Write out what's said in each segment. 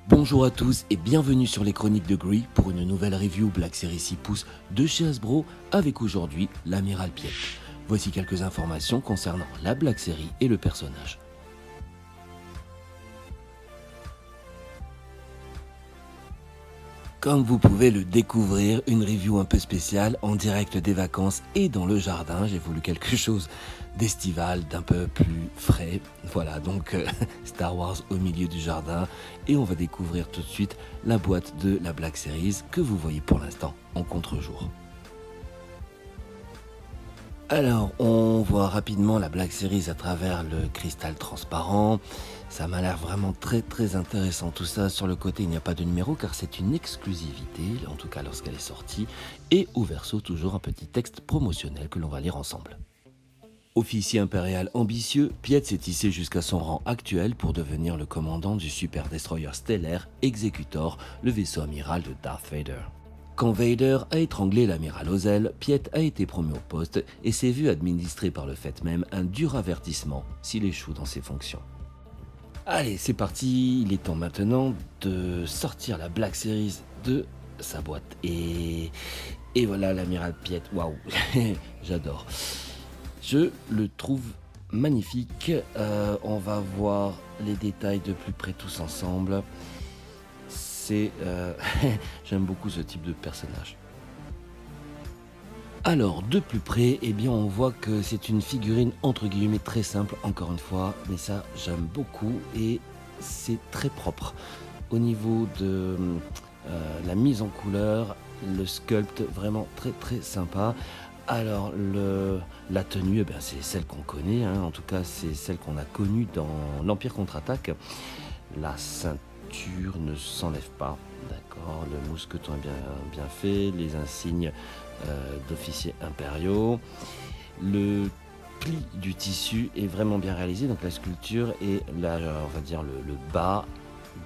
Bonjour à tous et bienvenue sur les Chroniques de Gree pour une nouvelle review Black Series 6 pouces de chez Hasbro avec aujourd'hui l'Amiral Piet. Voici quelques informations concernant la Black Series et le personnage. Comme vous pouvez le découvrir, une review un peu spéciale en direct des vacances et dans le jardin. J'ai voulu quelque chose d'estival, d'un peu plus frais. Voilà, donc Star Wars au milieu du jardin. Et on va découvrir tout de suite la boîte de la Black Series que vous voyez pour l'instant en contre-jour. Alors, on voit rapidement la Black Series à travers le cristal transparent. Ça m'a l'air vraiment très intéressant tout ça. Sur le côté, il n'y a pas de numéro car c'est une exclusivité, en tout cas lorsqu'elle est sortie. Et au verso, toujours un petit texte promotionnel que l'on va lire ensemble. Officier impérial ambitieux, Piet s'est hissé jusqu'à son rang actuel pour devenir le commandant du super destroyer stellaire Executor, le vaisseau amiral de Darth Vader. Quand Vader a étranglé l'amiral aux ailes, Piet a été promu au poste et s'est vu administrer par le fait même un dur avertissement s'il échoue dans ses fonctions. Allez, c'est parti, il est temps maintenant de sortir la Black Series de sa boîte. Et voilà l'amiral Piet, waouh, j'adore. Je le trouve magnifique, on va voir les détails de plus près tous ensemble. J'aime beaucoup ce type de personnage. Alors, de plus près, eh bien, on voit que c'est une figurine entre guillemets très simple, encore une fois, mais ça, j'aime beaucoup et c'est très propre. Au niveau de la mise en couleur, le sculpt, vraiment très sympa. Alors, la tenue, eh bien, c'est celle qu'on connaît, hein. En tout cas, c'est celle qu'on a connue dans l'Empire contre-attaque. La ceinture ne s'enlève pas, d'accord, le mousqueton est bien fait, les insignes d'officiers impériaux, le pli du tissu est vraiment bien réalisé, donc la sculpture et on va dire le bas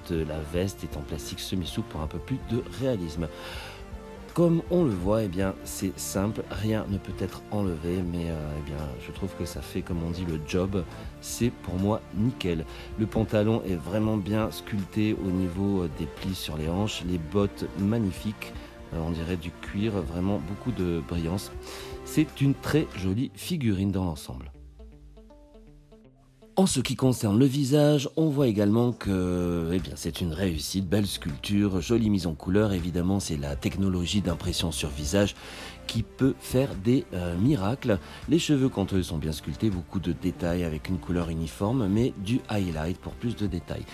de la veste est en plastique semi-souple pour un peu plus de réalisme. Comme on le voit, eh bien, c'est simple, rien ne peut être enlevé, mais eh bien, je trouve que ça fait, comme on dit, le job. C'est pour moi nickel. Le pantalon est vraiment bien sculpté au niveau des plis sur les hanches, les bottes magnifiques, on dirait du cuir, vraiment beaucoup de brillance. C'est une très jolie figurine dans l'ensemble. En ce qui concerne le visage, on voit également que c'est une réussite, belle sculpture, jolie mise en couleur. Évidemment, c'est la technologie d'impression sur visage qui peut faire des miracles. Les cheveux, quant à eux, sont bien sculptés, beaucoup de détails avec une couleur uniforme, mais du highlight pour plus de détails.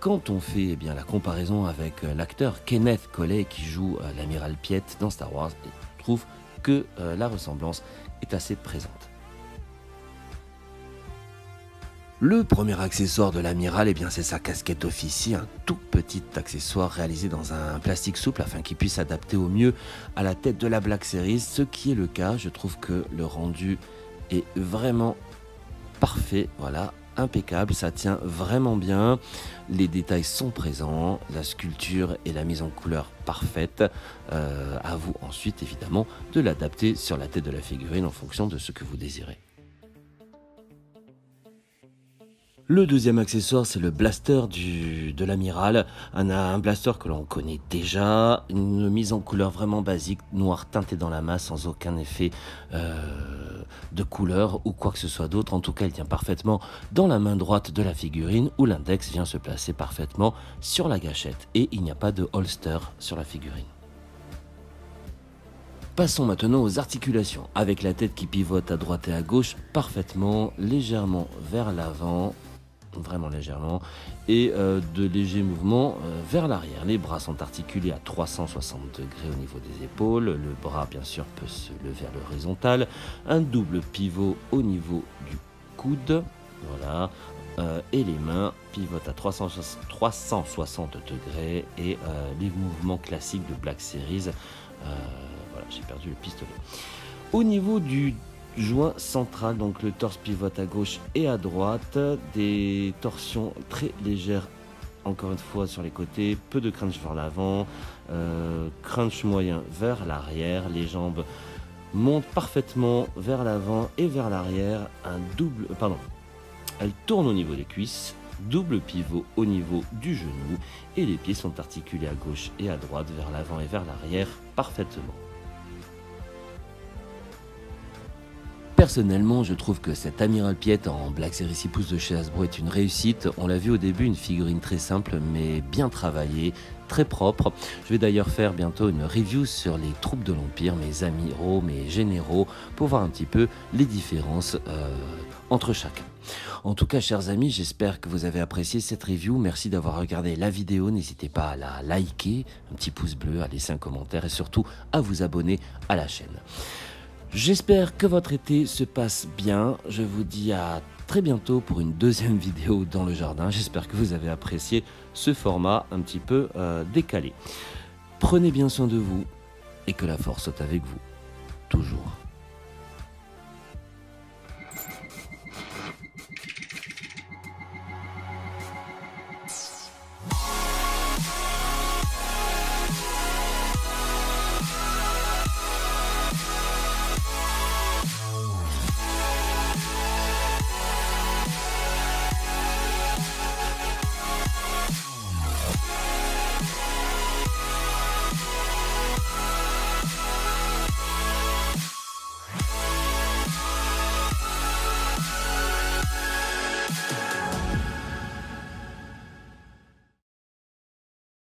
Quand on fait la comparaison avec l'acteur Kenneth Collet qui joue l'amiral Piet dans Star Wars, je trouve que la ressemblance est assez présente. Le premier accessoire de l'amiral, c'est sa casquette officier, un tout petit accessoire réalisé dans un plastique souple afin qu'il puisse s'adapter au mieux à la tête de la Black Series, ce qui est le cas. Je trouve que le rendu est vraiment parfait, voilà, impeccable, ça tient vraiment bien, les détails sont présents, la sculpture et la mise en couleur parfaite. À vous ensuite évidemment de l'adapter sur la tête de la figurine en fonction de ce que vous désirez. Le deuxième accessoire, c'est le blaster de l'amiral, un blaster que l'on connaît déjà, une mise en couleur vraiment basique, noir teinté dans la masse sans aucun effet de couleur ou quoi que ce soit d'autre. En tout cas, il tient parfaitement dans la main droite de la figurine où l'index vient se placer parfaitement sur la gâchette et il n'y a pas de holster sur la figurine. Passons maintenant aux articulations, avec la tête qui pivote à droite et à gauche, parfaitement, légèrement vers l'avant. vraiment légèrement, et de légers mouvements vers l'arrière. Les bras sont articulés à 360 degrés au niveau des épaules, le bras bien sûr peut se lever à l'horizontale, un double pivot au niveau du coude, voilà, et les mains pivotent à 360 degrés, et les mouvements classiques de Black Series. Voilà, j'ai perdu le pistolet. Au niveau du joint central, donc le torse pivote à gauche et à droite, des torsions très légères encore une fois sur les côtés, peu de crunch vers l'avant, crunch moyen vers l'arrière, les jambes montent parfaitement vers l'avant et vers l'arrière, elles tournent au niveau des cuisses, double pivot au niveau du genou, et les pieds sont articulés à gauche et à droite, vers l'avant et vers l'arrière parfaitement. Personnellement, je trouve que cette Amiral Piet en Black Series 6 pouces de chez Hasbro est une réussite. On l'a vu au début, une figurine très simple mais bien travaillée, très propre. Je vais d'ailleurs faire bientôt une review sur les troupes de l'Empire, mes amiraux, mes généraux, pour voir un petit peu les différences entre chacun. En tout cas, chers amis, j'espère que vous avez apprécié cette review. Merci d'avoir regardé la vidéo. N'hésitez pas à la liker, un petit pouce bleu, à laisser un commentaire et surtout à vous abonner à la chaîne. J'espère que votre été se passe bien. Je vous dis à très bientôt pour une deuxième vidéo dans le jardin. J'espère que vous avez apprécié ce format un petit peu décalé. Prenez bien soin de vous et que la force soit avec vous, toujours.